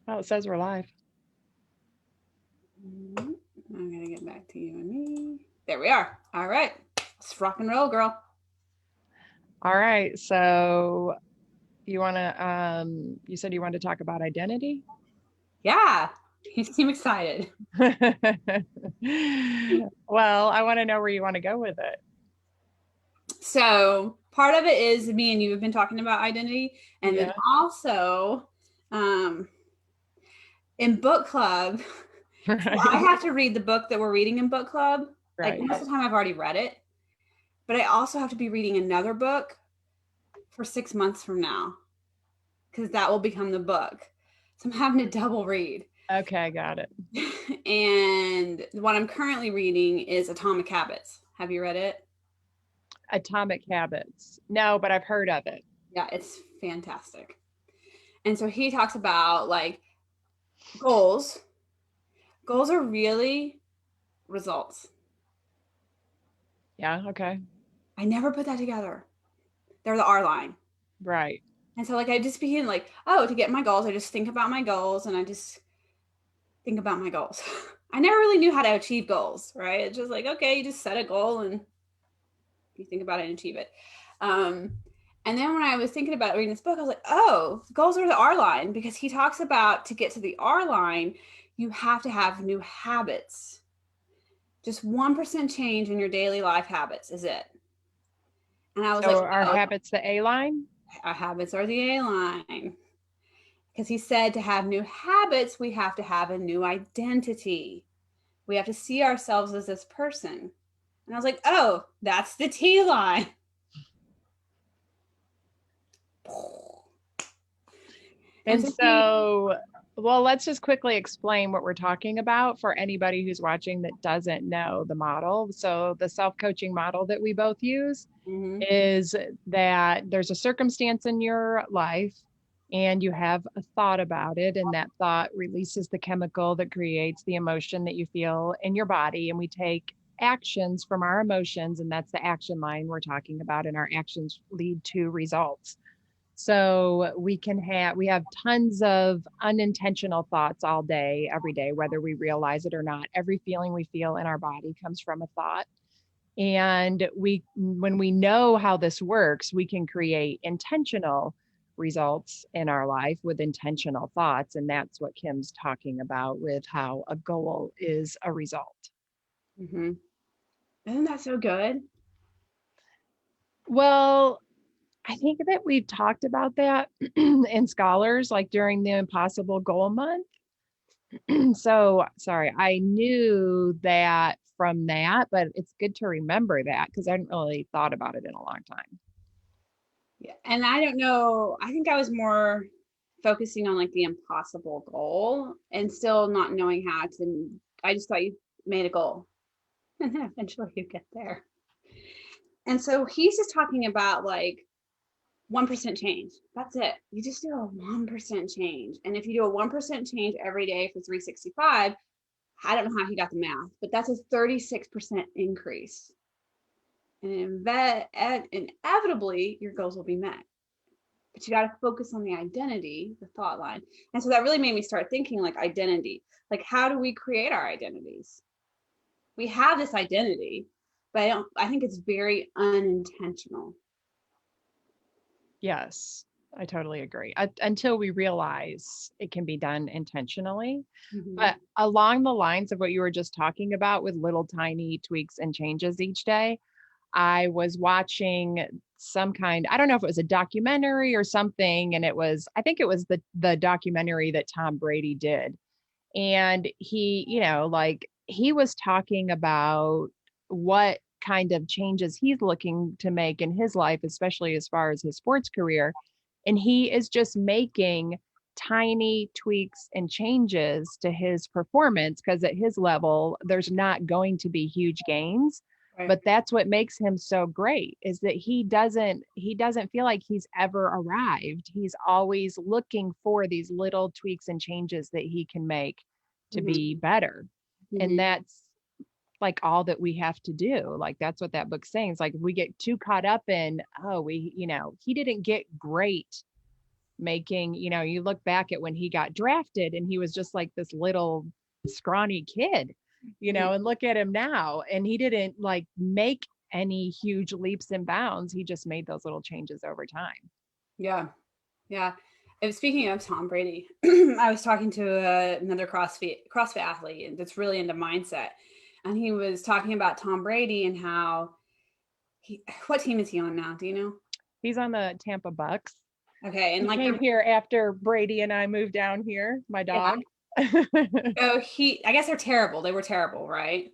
Oh, it says we're live. I'm gonna get back to you and me. There we are. All right. Let's rock and roll, girl. All right. So you said you wanted to talk about identity? Yeah. You seem excited. Well, I want to know where you want to go with it. So part of it is me and you have been talking about identity. And then Yeah. also um in book club, so I Right. have to read the book that we're reading in book club. Like Right. most of the time I've already read it, but I also have to be reading another book for 6 months from now because that will become the book. So I'm having to double read. Okay, got it. And what I'm currently reading is Atomic Habits. Have you read it? Atomic Habits. No, but I've heard of it. Yeah, it's fantastic. And so he talks about like goals. Goals are really results. Yeah, okay. I never put that together. They're the R line. Right. And so like I just begin like, oh, to get my goals, I just think about my goals and I just think about my goals. I never really knew how to achieve goals, right? It's just like, okay, you just set a goal and you think about it and achieve it. Um, and then when I was thinking about reading this book, I was like, oh, goals are the R line because he talks about to get to the R line, you have to have new habits. Just 1% change in your daily life habits is it. And I was like, So our oh, habits, the A line? our habits are the A line. Because he said to have new habits, we have to have a new identity. We have to see ourselves as this person. And I was like, oh, that's the T line. And And so he, so, well, let's just quickly explain what we're talking about for anybody who's watching that doesn't know the model. So, the self coaching model that we both use mm-hmm, is that there's a circumstance in your life and you have a thought about it, and that thought releases the chemical that creates the emotion that you feel in your body. And we take actions from our emotions, and that's the action line we're talking about, and our actions lead to results. So we have tons of unintentional thoughts all day, every day, whether we realize it or not. Every feeling we feel in our body comes from a thought. And when we know how this works, we can create intentional results in our life with intentional thoughts. And that's what Kim's talking about with how a goal is a result. mm-hmm. Isn't that so good? Well, I think that we've talked about that in scholars, like during the Impossible Goal Month. So, sorry, I knew that from that, but it's good to remember that because I hadn't really thought about it in a long time. Yeah. And I don't know. I think I was more focusing on like the impossible goal and still not knowing how to. I just thought you made a goal and then eventually you get there. And so he's just talking about like 1% change. That's it. You just do a 1% change. And if you do a 1% change every day for 365, I don't know how he got the math, but that's a 36% increase. And inevitably, your goals will be met. But you got to focus on the identity, the thought line. And so that really made me start thinking like identity. Like, how do we create our identities? We have this identity, but I think it's very unintentional. Yes, I totally agree. Until we realize it can be done intentionally. Mm-hmm. But along the lines of what you were just talking about with little tiny tweaks and changes each day, I was watching some kind, I don't know if it was a documentary or something, and I think it was the documentary that Tom Brady did. And he, like he was talking about what kind of changes he's looking to make in his life, especially as far as his sports career. And he is just making tiny tweaks and changes to his performance because at his level, there's not going to be huge gains. Right. But that's what makes him so great is that he doesn't feel like he's ever arrived. He's always looking for these little tweaks and changes that he can make to Mm-hmm. be better. And Mm-hmm. that's like all that we have to do. Like that's what that book's saying. It's like if we get too caught up in, oh, he didn't get great making, you look back at when he got drafted and he was just like this little scrawny kid, and look at him now. And he didn't like make any huge leaps and bounds. He just made those little changes over time. Yeah. Yeah. And speaking of Tom Brady, I was talking to another CrossFit athlete that's really into mindset. And he was talking about Tom Brady and how what team is he on now? Do you know? He's on the Tampa Bucks. Okay. And He like, came here after Brady and I moved down here, my yeah. dog. So I guess they're terrible. They were terrible, right?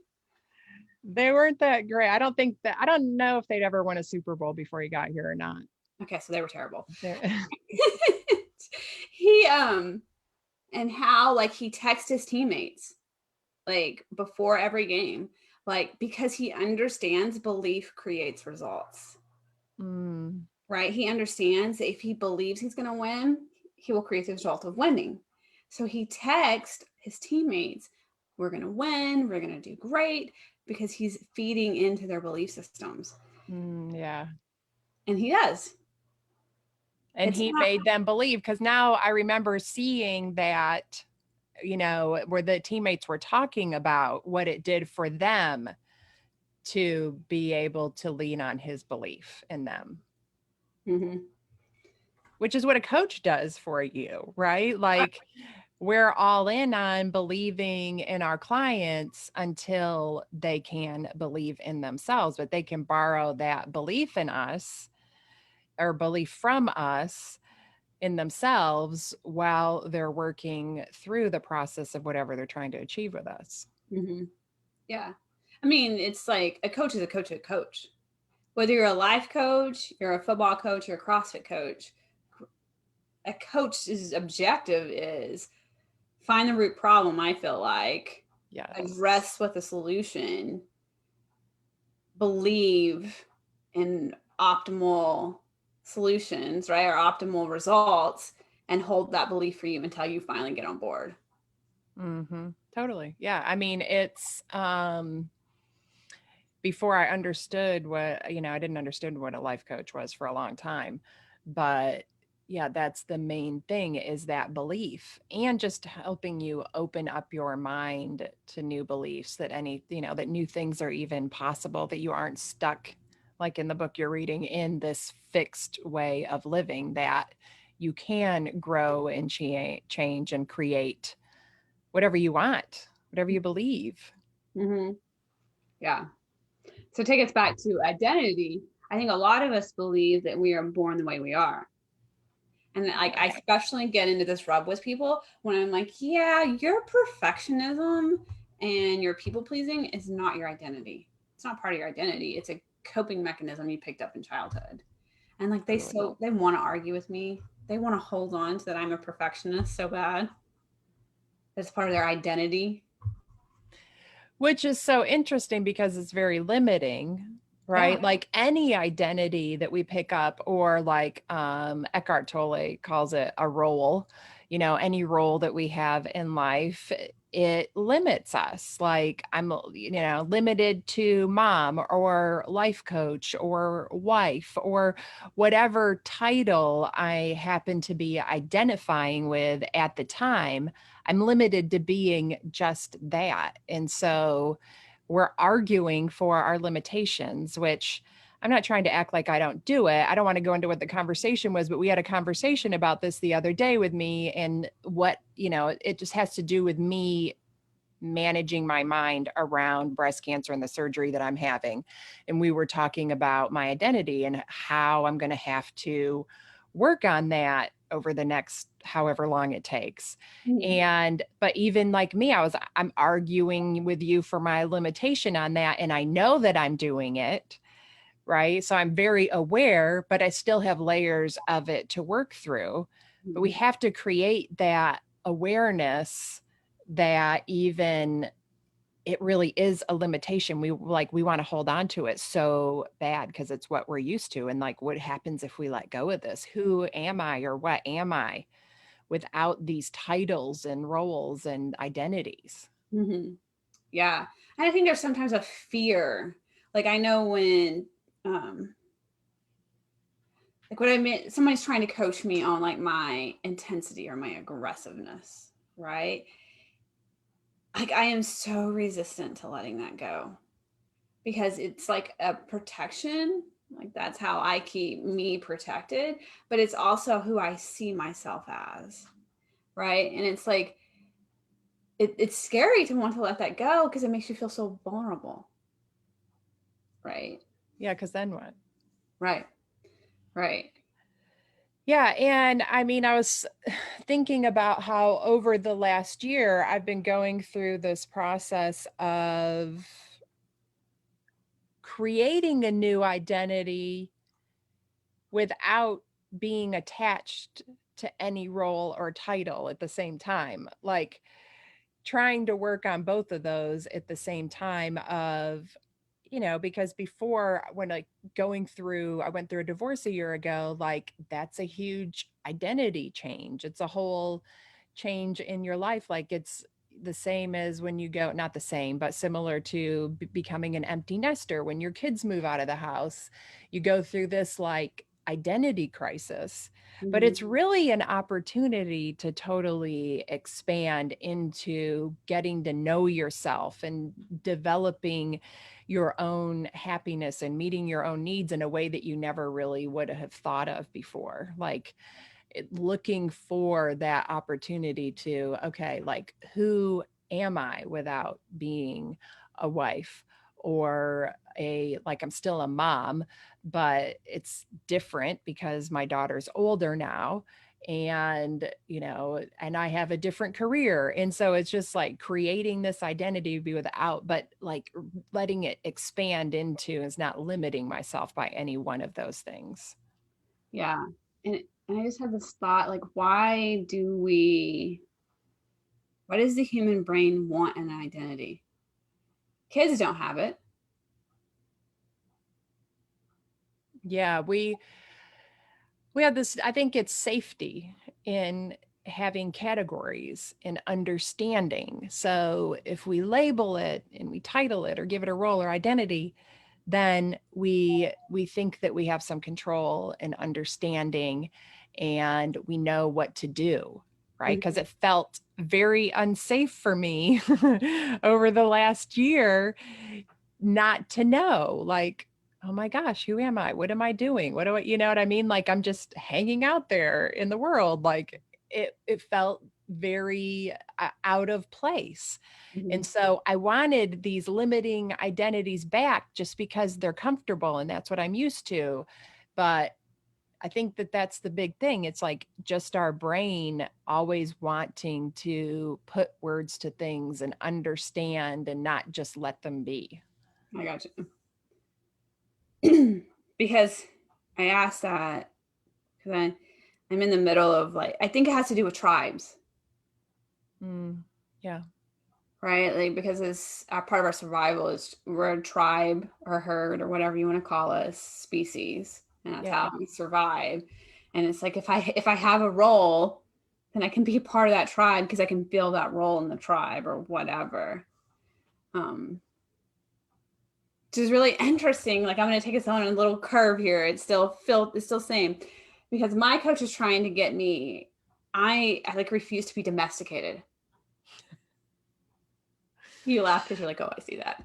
They weren't that great. I don't know if they'd ever won a Super Bowl before he got here or not. Okay. So they were terrible. They're- he, and how like he texts his teammates like before every game, like because he understands belief creates results. Mm. Right? He understands that if he believes he's going to win, he will create the result of winning. So he texts his teammates, we're going to win, we're going to do great, because he's feeding into their belief systems. Yeah. And he does. And he made them believe, because now I remember seeing that, where the teammates were talking about what it did for them to be able to lean on his belief in them. Mm-hmm. Which is what a coach does for you, right? Like we're all in on believing in our clients until they can believe in themselves, but they can borrow that belief in us or belief from us in themselves while they're working through the process of whatever they're trying to achieve with us. Mm-hmm. Yeah. I mean, it's like a coach is a coach, whether you're a life coach, you're a football coach, you're a CrossFit coach. A coach's objective is find the root problem. I feel like, yes, address with a solution, believe in optimal solutions, right? Or optimal results, and hold that belief for you until you finally get on board. Mm-hmm. Totally. Yeah. I mean, it's, before I understood what, I didn't understand what a life coach was for a long time, but yeah, that's the main thing, is that belief, and just helping you open up your mind to new beliefs, that that new things are even possible, that you aren't stuck, like in the book you're reading, in this fixed way of living, that you can grow and change and create whatever you want, whatever you believe. Mm-hmm. Yeah. So take us back to identity. I think a lot of us believe that we are born the way we are. And like, I especially get into this rub with people when I'm like, yeah, your perfectionism and your people pleasing is not your identity. It's not part of your identity. It's a coping mechanism you picked up in childhood. And like, they want to argue with me. They want to hold on to that I'm a perfectionist so bad. That's part of their identity. Which is so interesting because it's very limiting, right? Yeah. Like any identity that we pick up, or like Eckhart Tolle calls it a role, any role that we have in life, it limits us. Like I'm, limited to mom or life coach or wife or whatever title I happen to be identifying with at the time. I'm limited to being just that. And so we're arguing for our limitations, which I'm not trying to act like I don't do it. I don't want to go into what the conversation was, but we had a conversation about this the other day with me, and what, it just has to do with me managing my mind around breast cancer and the surgery that I'm having. And we were talking about my identity and how I'm going to have to work on that over the next however long it takes. But even like me, I'm arguing with you for my limitation on that. And I know that I'm doing it. Right. So I'm very aware, but I still have layers of it to work through. But we have to create that awareness that even it really is a limitation. We want to hold on to it so bad because it's what we're used to. And like, what happens if we let go of this? Who am I, or what am I without these titles and roles and identities? Mm-hmm. Yeah. And I think there's sometimes a fear. Like I know when like what I mean, somebody's trying to coach me on like my intensity or my aggressiveness, right? Like I am so resistant to letting that go because it's like a protection. Like that's how I keep me protected, but it's also who I see myself as, right? And it's like it's scary to want to let that go because it makes you feel so vulnerable, right? Yeah, because then what? Right, right. Yeah, and I mean, I was thinking about how over the last year, I've been going through this process of creating a new identity without being attached to any role or title at the same time. Like trying to work on both of those at the same time of, because before when like I went through a divorce a year ago, like that's a huge identity change. It's a whole change in your life. Like it's the same as when you go, not the same, but similar to becoming an empty nester. When your kids move out of the house, you go through this like identity crisis, but Mm-hmm. it's really an opportunity to totally expand into getting to know yourself and developing your own happiness and meeting your own needs in a way that you never really would have thought of before. Like looking for that opportunity to, okay, like who am I without being a wife or like I'm still a mom, but it's different because my daughter's older now and I have a different career. And so it's just like creating this identity to be without, but like letting it expand into is not limiting myself by any one of those things. Yeah. And I just had this thought like, why does the human brain want an identity? Kids don't have it. Yeah, we have this, I think it's safety in having categories and understanding. So if we label it and we title it or give it a role or identity, then we think that we have some control and understanding and we know what to do, right? Because Mhm. it felt very unsafe for me over the last year not to know, like, oh my gosh, who am I? What am I doing? What do I, you know what I mean? Like I'm just hanging out there in the world. Like it felt very out of place. And Mhm. so I wanted these limiting identities back just because they're comfortable and that's what I'm used to. But I think that that's the big thing. It's like just our brain always wanting to put words to things and understand and not just let them be. I got you. Because I asked that because I'm in the middle of like, I think it has to do with tribes, Mm, yeah. right? Like, because it's part of our survival is we're a tribe or herd or whatever you want to call us, species. And that's Yeah. how we survive. And it's like, if I have a role, then I can be a part of that tribe because I can fill that role in the tribe or whatever. Um, which is really interesting. Like I'm going to take us on a little curve here. It's still same because my coach is trying to get me. I like refuse to be domesticated. You laugh because you're like, oh, I see that.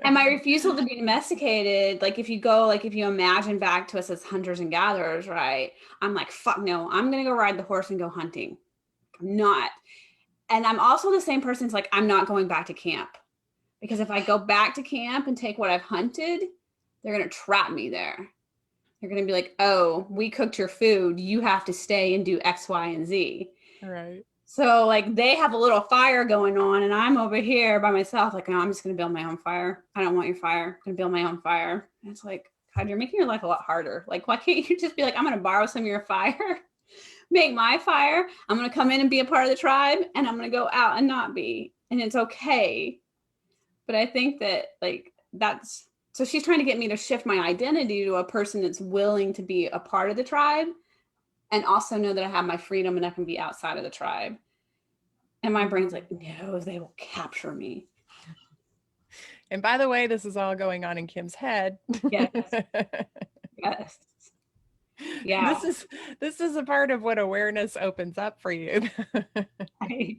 And my refusal to be domesticated, like if you imagine back to us as hunters and gatherers, right? I'm like, fuck no, I'm gonna go ride the horse and go hunting. I'm not. And I'm also the same person. It's like I'm not going back to camp. Because if I go back to camp and take what I've hunted, they're going to trap me there. They're going to be like, oh, we cooked your food. You have to stay and do X, Y, and Z. Right. So, like, they have a little fire going on, and I'm over here by myself, like, no, I'm just going to build my own fire. I don't want your fire. I'm going to build my own fire. And it's like, God, you're making your life a lot harder. Like, why can't you just be like, I'm going to borrow some of your fire, make my fire. I'm going to come in and be a part of the tribe, and I'm going to go out and not be. And it's okay. But I think that like that's so she's trying to get me to shift my identity to a person that's willing to be a part of the tribe and also know that I have my freedom and I can be outside of the tribe. And my brain's like, no, they will capture me. And by the way, this is all going on in Kim's head. Yes, yes. Yeah. This is this is a part of what awareness opens up for you. Right.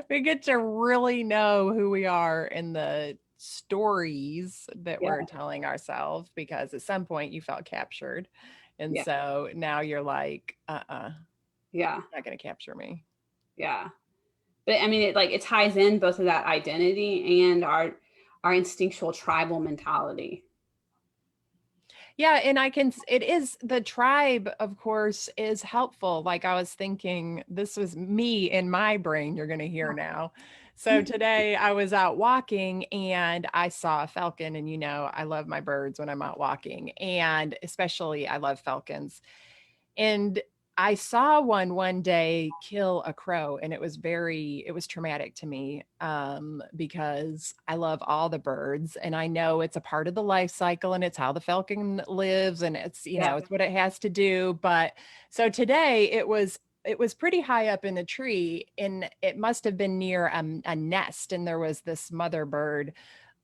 We get to really know who we are in the stories that Yeah. we're telling ourselves, because at some point you felt captured. And Yeah. so now you're like, Yeah. not going to capture me. Yeah. But I mean, it ties in both of that identity and our instinctual tribal mentality. Yeah, and it is the tribe, of course, is helpful. Like I was thinking, this was me in my brain, you're going to hear now. So today I was out walking and I saw a falcon, and I love my birds when I'm out walking, and especially I love falcons. And I saw one day kill a crow, and it was traumatic to me, because I love all the birds and I know it's a part of the life cycle and it's how the falcon lives, and Yeah. it's what it has to do. But so today it was pretty high up in a tree, and it must have been near a nest, and there was this mother bird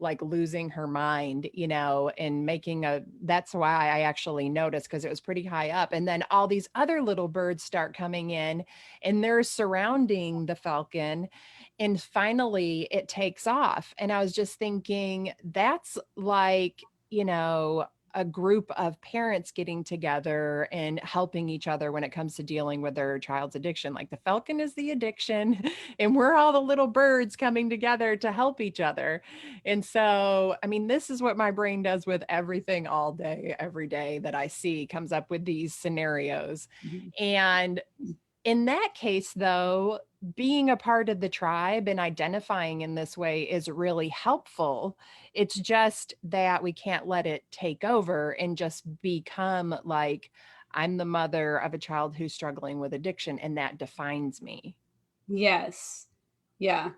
like losing her mind, and that's why I actually noticed, because it was pretty high up. And then all these other little birds start coming in and they're surrounding the falcon. And finally it takes off. And I was just thinking, that's like, a group of parents getting together and helping each other when it comes to dealing with their child's addiction. Like the falcon is the addiction, and we're all the little birds coming together to help each other. And so, I mean, this is what my brain does with everything all day, every day that I see, comes up with these scenarios. Mhm. And in that case, though, being a part of the tribe and identifying in this way is really helpful. It's just that we can't let it take over and just become like, I'm the mother of a child who's struggling with addiction, and that defines me. Yes. Yeah.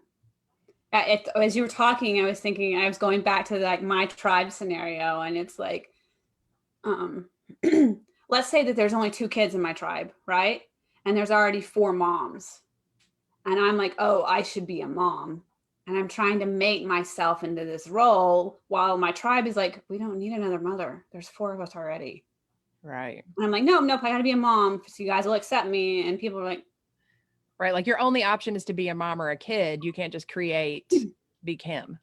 As you were talking, I was thinking, I was going back to like my tribe scenario, and it's like, um, let's say that there's only two kids in my tribe, right? And there's already four moms. And I'm like, oh, I should be a mom. And I'm trying to make myself into this role while my tribe is like, we don't need another mother. There's four of us already. Right. And I'm like, nope, nope, I got to be a mom so you guys will accept me. And people are like, Right. Like your only option is to be a mom or a kid. You can't just create, be Kim.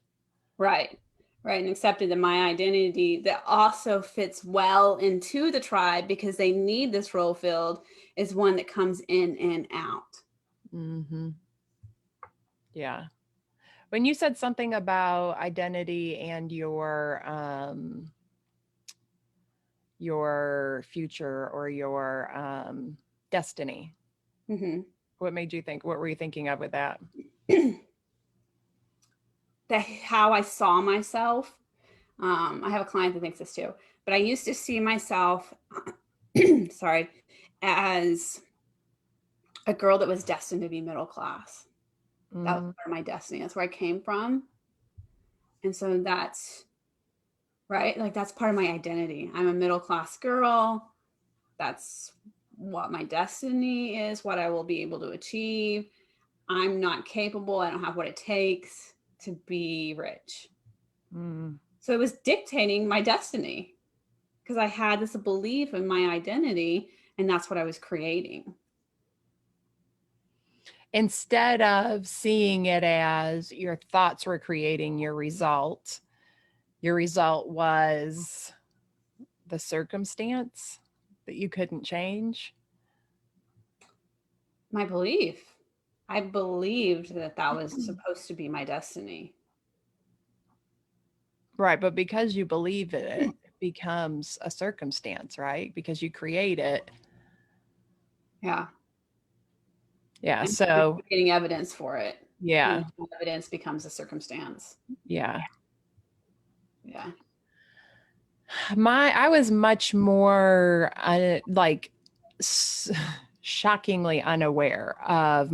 right, right. And accepted that my identity that also fits well into the tribe because they need this role filled is one that comes in and out. Hmm. Yeah. When you said something about identity and your future or your destiny, Mm-hmm. what made you think? What were you thinking of with that? That how I saw myself. I have a client that thinks this too, but I used to see myself, sorry, as a girl that was destined to be middle class. That was Mm, part of my destiny. That's where I came from. And so that's right. Like that's part of my identity. I'm a middle class girl. That's what my destiny is, what I will be able to achieve. I'm not capable. I don't have what it takes to be rich. mm. So it was dictating my destiny because I had this belief in my identity and that's what I was creating. Instead of seeing it as your thoughts were creating your result was the circumstance that you couldn't change. My belief. I believed that that was supposed to be my destiny. Right. But because you believe it, it becomes a circumstance, right? Because you create it. Yeah. Yeah. And So, getting evidence for it. And yeah. evidence becomes a circumstance. Yeah. Yeah. I was much more like s- shockingly unaware of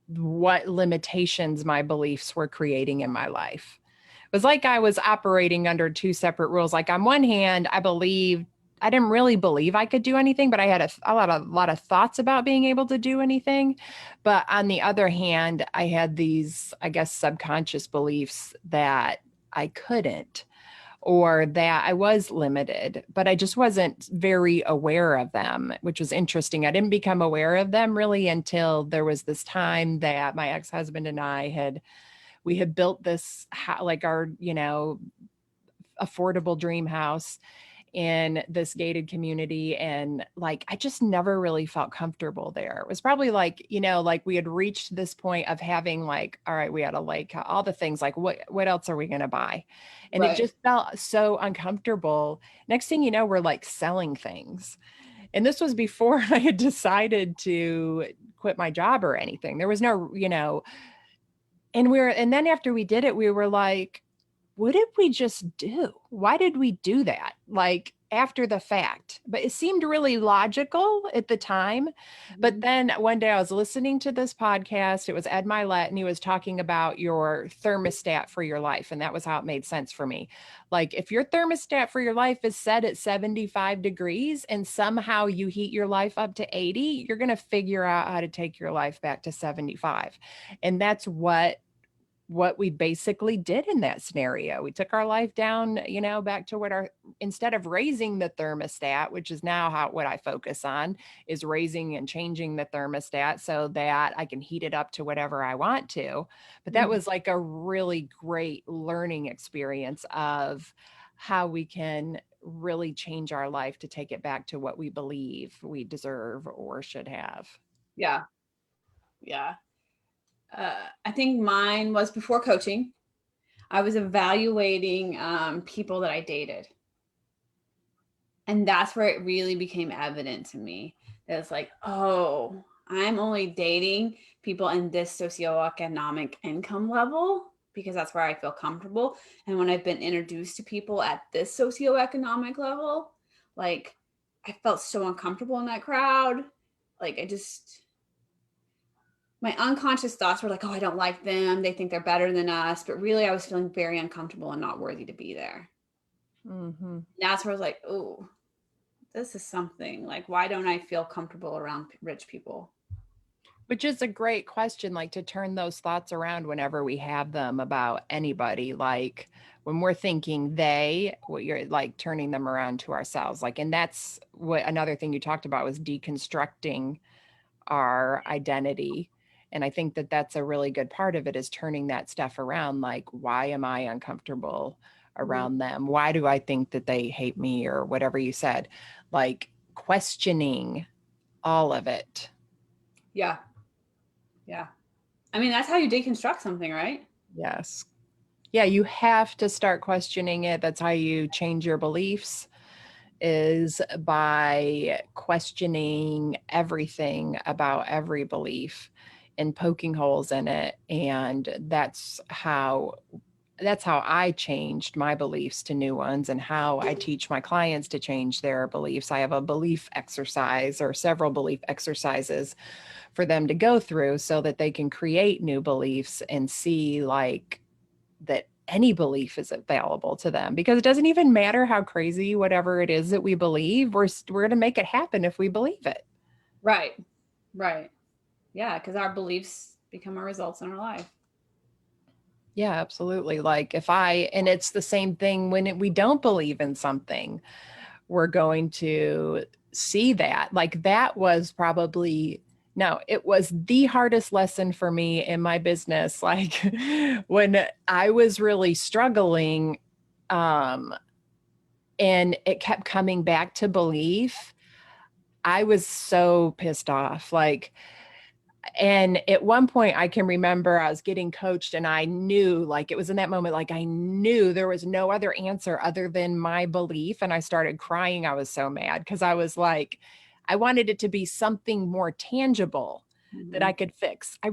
what limitations my beliefs were creating in my life. It was like I was operating under two separate rules. Like on one hand, I didn't really believe I could do anything, but I had a lot of thoughts about being able to do anything. But on the other hand, I had these, I guess, subconscious beliefs that I couldn't. or that I was limited, but I just wasn't very aware of them, which was interesting. I didn't become aware of them really until there was this time that my ex-husband and we had built this like our, affordable dream house in this gated community. And like, I just never really felt comfortable there. It was probably like, like we had reached this point of having like, all right, we had a lake, all the things like, what else are we going to buy? And it Right. just felt so uncomfortable. Next thing you know, we're like selling things. And this was before I had decided to quit my job or anything. There was no, and then after we did it, we were like, what did we just do? Why did we do that? Like after the fact. But it seemed really logical at the time. But Mhm. then one day I was listening to this podcast. It was Ed Milet, and he was talking about your thermostat for your life. And that was how it made sense for me. Like if your thermostat for your life is set at 75 degrees and somehow you heat your life up to 80, you're going to figure out how to take your life back to 75. And that's what we basically did in that scenario. We took our life down, back to instead of raising the thermostat, which is now what I focus on, is raising and changing the thermostat so that I can heat it up to whatever I want to. But that Mhm. was like a really great learning experience of how we can really change our life to take it back to what we believe we deserve or should have. Yeah. Yeah. I think mine was before coaching. I was evaluating people that I dated. And that's where it really became evident to me that it's like, oh, I'm only dating people in this socioeconomic income level because that's where I feel comfortable. And when I've been introduced to people at this socioeconomic level, like I felt so uncomfortable in that crowd. Like my unconscious thoughts were like, oh, I don't like them. They think they're better than us. But really, I was feeling very uncomfortable and not worthy to be there. Mm-hmm. That's where I was like, oh, this is something. Like, why don't I feel comfortable around rich people? Which is a great question, like to turn those thoughts around whenever we have them about anybody. Like when we're thinking what you're like turning them around to ourselves. Like, and that's what another thing you talked about was deconstructing our identity. And I think that that's a really good part of it is turning that stuff around. Like, why am I uncomfortable Mhm. around them? Why do I think that they hate me or whatever you said? Like questioning all of it. Yeah. Yeah. I mean, that's how you deconstruct something, right? Yes. Yeah, you have to start questioning it. That's how you change your beliefs is by questioning everything about every belief and poking holes in it. And that's how I changed my beliefs to new ones and how I teach my clients to change their beliefs. I have a belief exercise or several belief exercises for them to go through so that they can create new beliefs and see like that any belief is available to them because it doesn't even matter how crazy whatever it is that we believe, we're going to make it happen if we believe it. Right. Right. Yeah. Because our beliefs become our results in our life. Yeah, absolutely. Like and it's the same thing when we don't believe in something, we're going to see that. Like that was probably, no, it was the hardest lesson for me in my business. Like when I was really struggling, um, and it kept coming back to belief, I was so pissed off. Like, and at one point I can remember I was getting coached and I knew like it was in that moment, like I knew there was no other answer other than my belief. And I started crying. I was so mad because I was like, I wanted it to be something more tangible that Mhm. I could fix. I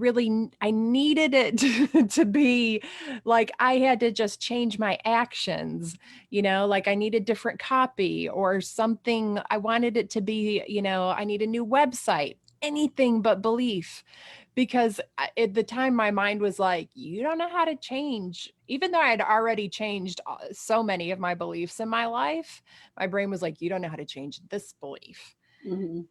needed it to be like I had to just change my actions, like I needed different copy or something. I wanted it to be, I need a new website, anything but belief. Because at the time, my mind was like, you don't know how to change. Even though I had already changed so many of my beliefs in my life, my brain was like, you don't know how to change this belief. Mhm.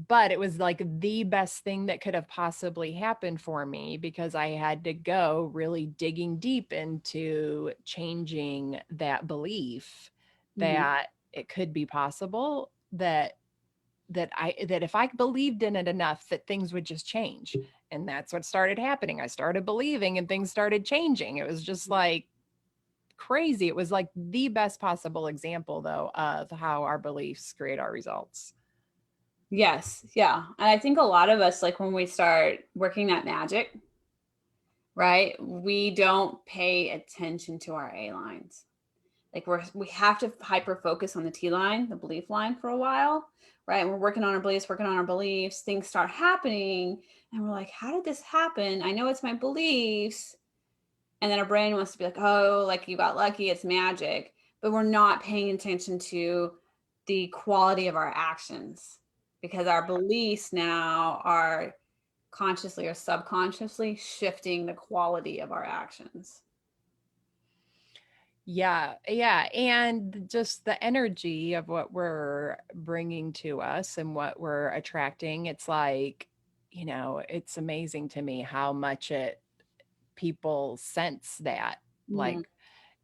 but it was like the best thing that could have possibly happened for me, because I had to go really digging deep into changing that belief Mhm. that it could be possible that if I believed in it enough, that things would just change. And that's what started happening. I started believing and things started changing. It was just like crazy. It was like the best possible example, though, of how our beliefs create our results. Yes, yeah. And I think a lot of us, like when we start working that magic, right? We don't pay attention to our A lines. Like we have to hyper focus on the T line, the belief line for a while, right? And we're working on our beliefs, things start happening, and we're like, how did this happen? I know it's my beliefs. And then our brain wants to be like, oh, like you got lucky, it's magic. But we're not paying attention to the quality of our actions, because our beliefs now are consciously or subconsciously shifting the quality of our actions. Yeah, yeah. And just the energy of what we're bringing to us and what we're attracting. It's like, it's amazing to me how much people sense that. Mhm. Like,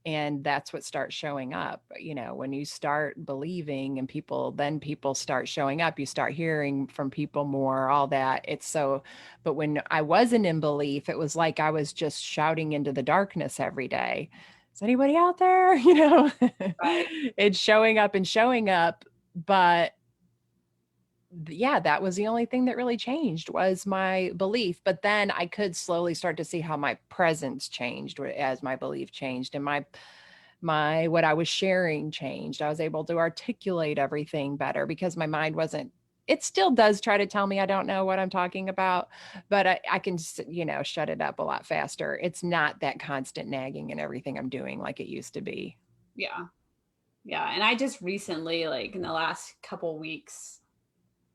and that's what starts showing up, when you start believing, and people start showing up, you start hearing from people more, all that. It's so, but when I wasn't in belief, it was like I was just shouting into the darkness every day. Is anybody out there? Right. It's showing up and showing up. But yeah, that was the only thing that really changed, was my belief. But then I could slowly start to see how my presence changed as my belief changed, and my what I was sharing changed. I was able to articulate everything better, because my mind wasn't, it still does try to tell me I don't know what I'm talking about, but I can, shut it up a lot faster. It's not that constant nagging in everything I'm doing like it used to be. Yeah. Yeah. And I just recently, like in the last couple weeks,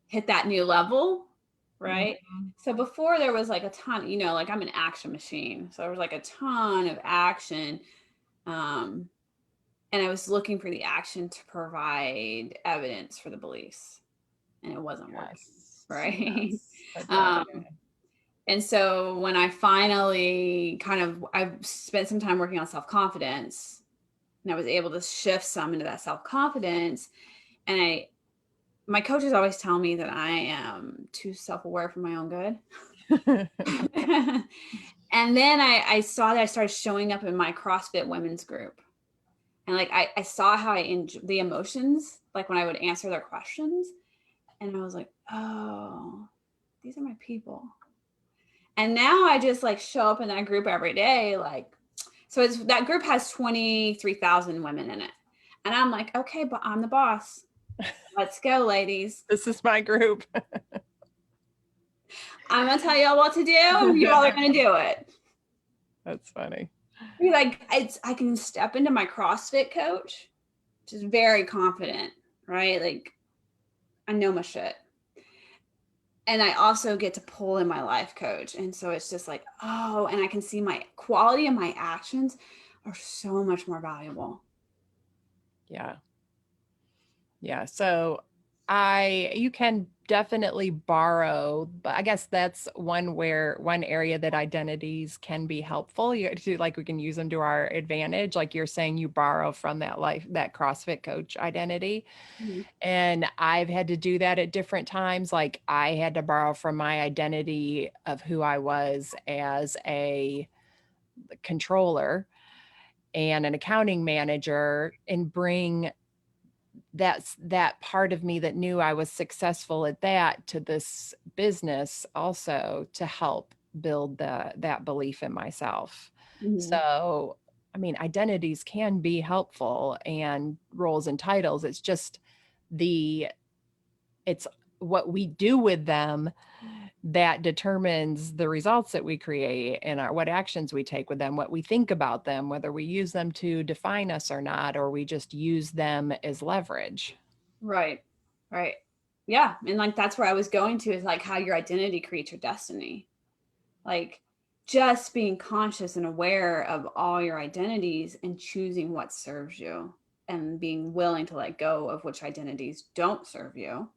hit that new level, right? Mhm. So before there was like a ton, like I'm an action machine. So there was like a ton of action. Um, and I was looking for the action to provide evidence for the beliefs, and it wasn't working, Yes. right? Yes. But um, and so when I finally I've spent some time working on self-confidence, and I was able to shift some into that self-confidence. And my coaches always tell me that I am too self-aware for my own good. And then I saw that I started showing up in my CrossFit women's group. And like I saw how I enjoy the emotions, like when I would answer their questions. And I was like, oh, these are my people. And now I just like show up in that group every day. Like, so it's that group has 23,000 women in it. And I'm like, okay, but I'm the boss. Let's go, ladies. This is my group. I'm gonna tell y'all what to do. You all are gonna do it. That's funny. Like I can step into my CrossFit coach, just very confident, right? Like I know my shit. And I also get to pull in my life coach. And so it's just like, oh, and I can see my quality and my actions are so much more valuable. Yeah. Yeah. So you can definitely borrow, but I guess that's one area that identities can be helpful. Like we can use them to our advantage. Like you're saying, you borrow from that CrossFit coach identity. Mhm. And I've had to do that at different times. Like I had to borrow from my identity of who I was as a controller and an accounting manager, and bring that part of me that knew I was successful at that to this business also, to help build that belief in myself. Mhm. So, I mean, identities can be helpful, and roles and titles. The it's what we do with them that determines the results that we create, and what actions we take with them, what we think about them, whether we use them to define us or not, or we just use them as leverage. Right. Right. Yeah. And like that's where I was going to, is like how your identity creates your destiny. Like just being conscious and aware of all your identities and choosing what serves you, and being willing to let go of which identities don't serve you.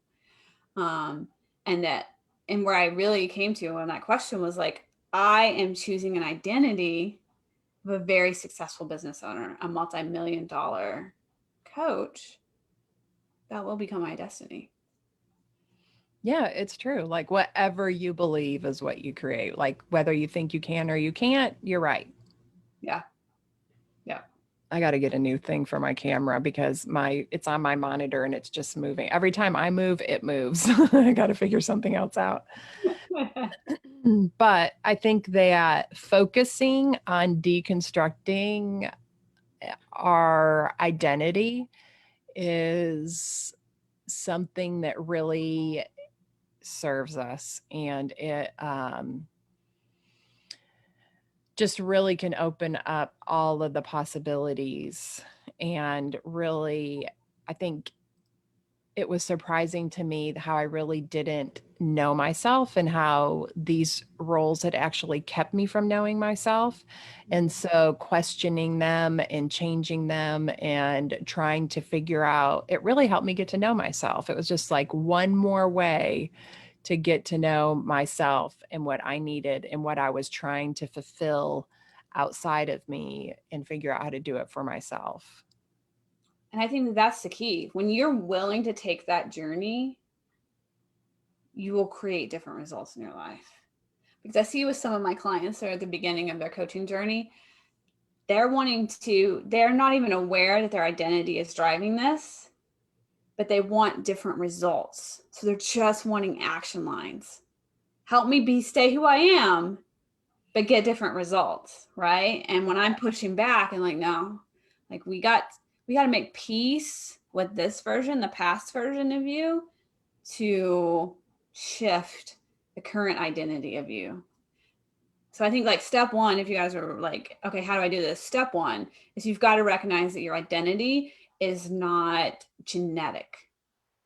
Um, And where I really came to on that question was like, I am choosing an identity of a very successful business owner, a multi-million dollar coach. That will become my destiny. Yeah, it's true. Like whatever you believe is what you create. Like whether you think you can or you can't, you're right. Yeah. Yeah. I got to get a new thing for my camera because it's on my monitor and it's just moving. Every time I move, it moves. I got to figure something else out. But I think that focusing on deconstructing our identity is something that really serves us, and it just really can open up all of the possibilities. And really, I think it was surprising to me how I really didn't know myself and how these roles had actually kept me from knowing myself. And so questioning them and changing them and trying to figure out, it really helped me get to know myself. It was just like one more way to get to know myself and what I needed and what I was trying to fulfill outside of me and figure out how to do it for myself. And I think that's the key. When you're willing to take that journey, you will create different results in your life. Because I see with some of my clients that are at the beginning of their coaching journey, they're not even aware that their identity is driving this, but they want different results. So they're just wanting action lines. Help me stay who I am, but get different results, right? And when I'm pushing back and like, no, like we got to make peace with this version, the past version of you, to shift the current identity of you. So I think like step one, if you guys are like, okay, how do I do this? Step one is you've got to recognize that your identity is not genetic.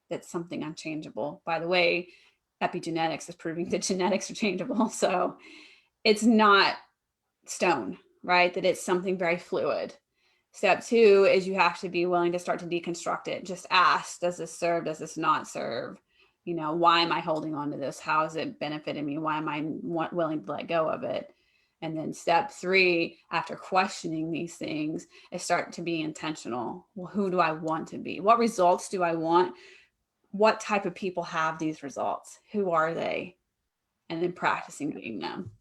That's something unchangeable. By the way, epigenetics is proving that genetics are changeable. So it's not stone, right? That it's something very fluid. Step two is you have to be willing to start to deconstruct it. Just ask, does this serve? Does this not serve? You know, why am I holding on to this? How is it benefiting me? Why am I willing to let go of it? And then step three, after questioning these things, is start to be intentional. Well, who do I want to be? What results do I want? What type of people have these results? Who are they? And then practicing being them.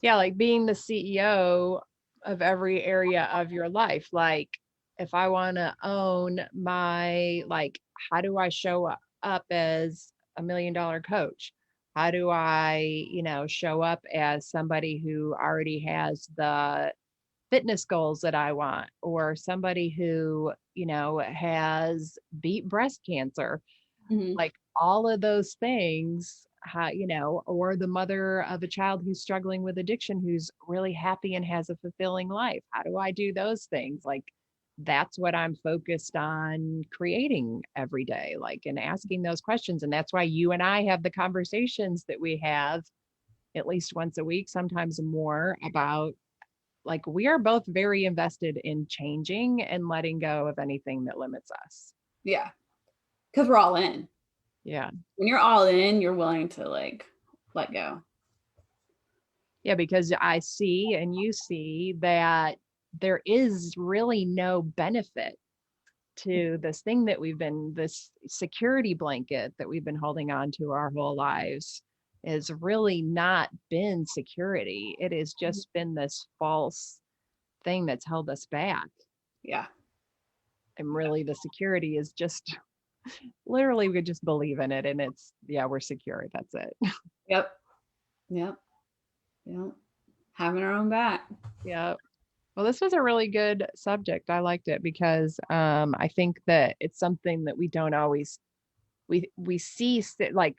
Yeah, like being the CEO of every area of your life. Like if I want to own my, like, how do I show up as $1 million coach? How do I, show up as somebody who already has the fitness goals that I want, or somebody who, has beat breast cancer? Mm-hmm. Like all of those things, or the mother of a child who's struggling with addiction, who's really happy and has a fulfilling life. How do I do those things? Like that's what I'm focused on creating every day, like, and asking those questions. And that's why you and I have the conversations that we have at least once a week, sometimes more, about like we are both very invested in changing and letting go of anything that limits us. Yeah. Because we're all in. Yeah. When you're all in, you're willing to like let go. Yeah, because I see and you see that there is really no benefit to this security blanket that we've been holding on to our whole lives, is really not been security. It has just been this false thing that's held us back. Yeah. And really the security is just literally we just believe in it and it's, yeah, we're secure. That's it. Yep. Yep. Yep. Having our own back. Yeah. Well, this was a really good subject. I liked it because I think that it's something that we don't always we see like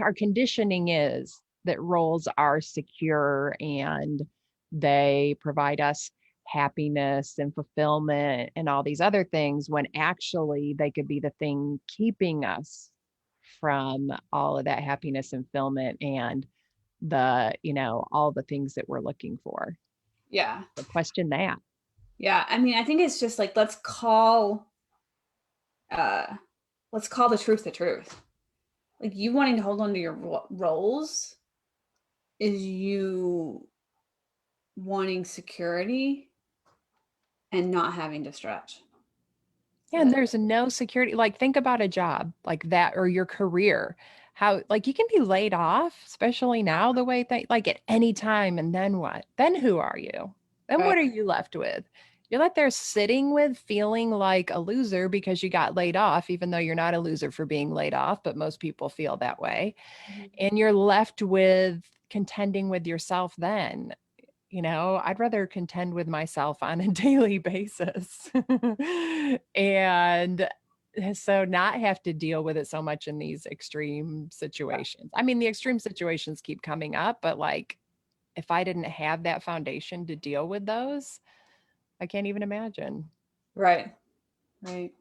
our conditioning is that roles are secure and they provide us happiness and fulfillment and all these other things, when actually they could be the thing keeping us from all of that happiness and fulfillment and all the things that we're looking for. Yeah. So question that. Yeah. I mean, I think it's just like uh let's call the truth the truth. like you wanting to hold on to your roles is you wanting security and not having to stretch. Yeah, and there's no security. Like, think about a job like that or your career. How, like, you can be laid off, especially now, the way that, like, at any time. And then what? Then who are you? Then Right. what are you left with? You're left there sitting with feeling like a loser because you got laid off, even though you're not a loser for being laid off, but most people feel that way. Mhm. And you're left with contending with yourself then. I'd rather contend with myself on a daily basis. And so not have to deal with it so much in these extreme situations. I mean, the extreme situations keep coming up, but like if I didn't have that foundation to deal with those, I can't even imagine. Right. Right.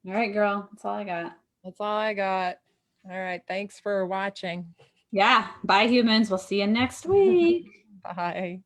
All right, girl. That's all I got. That's all I got. All right. Thanks for watching. Yeah. Bye, humans. We'll see you next week. Bye.